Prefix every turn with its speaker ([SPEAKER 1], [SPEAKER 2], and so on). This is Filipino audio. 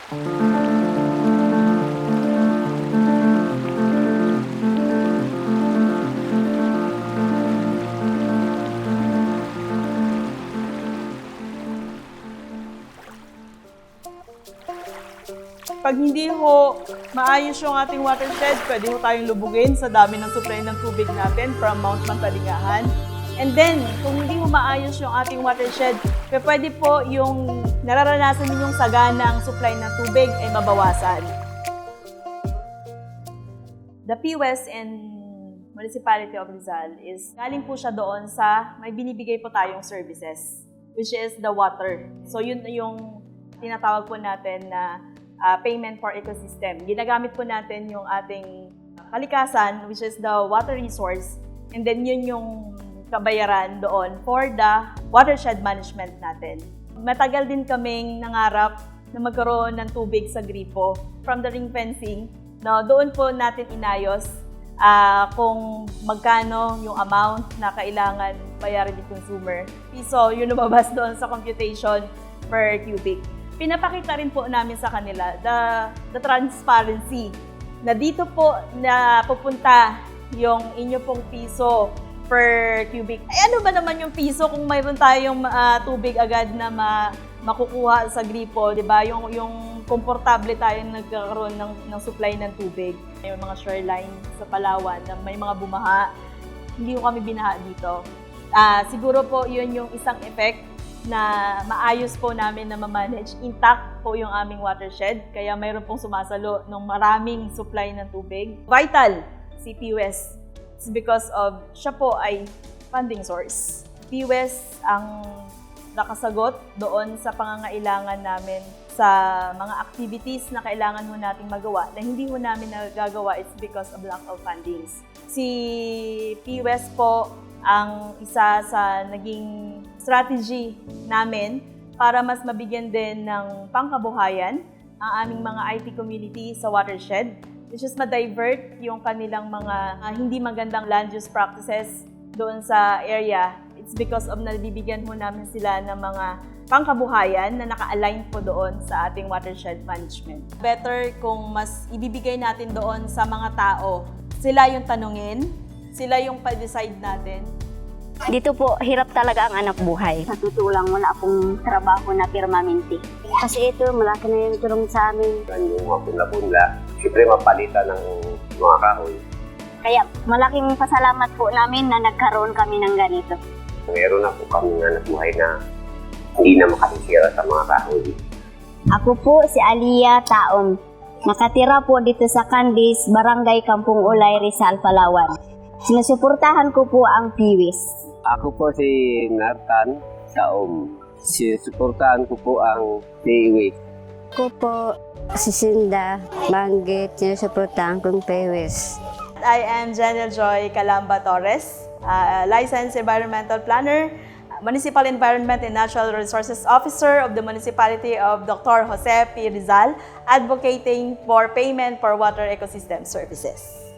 [SPEAKER 1] Pag hindi ho maayos yung ating watershed, pwede ho tayong lubugin sa dami ng supply ng tubig natin from Mount Mantalingahan. And then, kung hindi ho maayos yung ating watershed, pwede po yung nararanasan ninyong saganang supply ng tubig ay mabawasan. The PWES and Municipality of Rizal is galing po siya doon sa may binibigay po tayong services, which is the water. So yun yung tinatawag po natin na payment for ecosystem. Ginagamit po natin yung ating kalikasan, which is the water resource, and then yun yung kabayaran doon for the watershed management natin. Matagal din kaming nangarap na magkaroon ng tubig sa gripo. From the ring fencing, no, doon po natin inayos kung magkano yung amount na kailangan bayaran ng consumer. So, yun lumabas doon sa computation per cubic. Pinapakita rin po namin sa kanila the transparency na dito po na pupunta yung inyo pong piso per cubic. Ay, ano ba naman yung piso kung mayroon tayong tubig agad na makukuha sa gripo, di ba? Yung komportable tayo nagkakaroon ng supply ng tubig. Yung mga shoreline sa Palawan na may mga bumaha, hindi ko kami binaha dito. Siguro po yun yung isang effect na maayos po namin na ma-manage. Intact po yung aming watershed, kaya mayroon pong sumasalo ng maraming supply ng tubig. Vital si PWES. It's because of siya po ay funding source. PWES ang nakasagot doon sa pangangailangan namin sa mga activities na kailangan ho nating magawa na hindi ho namin nagagawa, it's because of lack of fundings. Si PWES po ang isa sa naging strategy namin para mas mabigyan din ng pangkabuhayan ang aming mga IT community sa watershed, which is ma-divert yung kanilang mga hindi magandang land use practices doon sa area. It's because of nabibigyan ho namin sila ng mga pangkabuhayan na naka-align po doon sa ating watershed management. Better kung mas ibibigay natin doon sa mga tao, sila yung tanungin, sila yung pa-decide natin.
[SPEAKER 2] Dito po, hirap talaga ang anak buhay. Sa totoo lang, wala akong trabaho na permanente. Kasi ito, malaki na yung tulong sa amin.
[SPEAKER 3] Yung mga punla-punla, siyempre mapalitan ng mga kahoy.
[SPEAKER 2] Kaya malaking pasalamat po namin na nagkaroon kami ng ganito.
[SPEAKER 3] Meron na po kami ng anak buhay na hindi na makasisira sa mga kahoy.
[SPEAKER 2] Ako po si Alia Taom. Nakatira po dito sa Candis, Barangay Kampung Ulay, Rizal, Palawan. Sinusuportahan ko po ang PWES.
[SPEAKER 3] Ako po si Nartan Saom. Sinusuportahan ko po ang PWES.
[SPEAKER 4] Ako po si Sinda Banggit. Sinusuportahan ko ang PWES.
[SPEAKER 1] I am Janelle Joy Calamba Torres, licensed environmental planner, Municipal Environment and Natural Resources Officer of the Municipality of Dr. Jose P. Rizal, advocating for payment for water ecosystem services.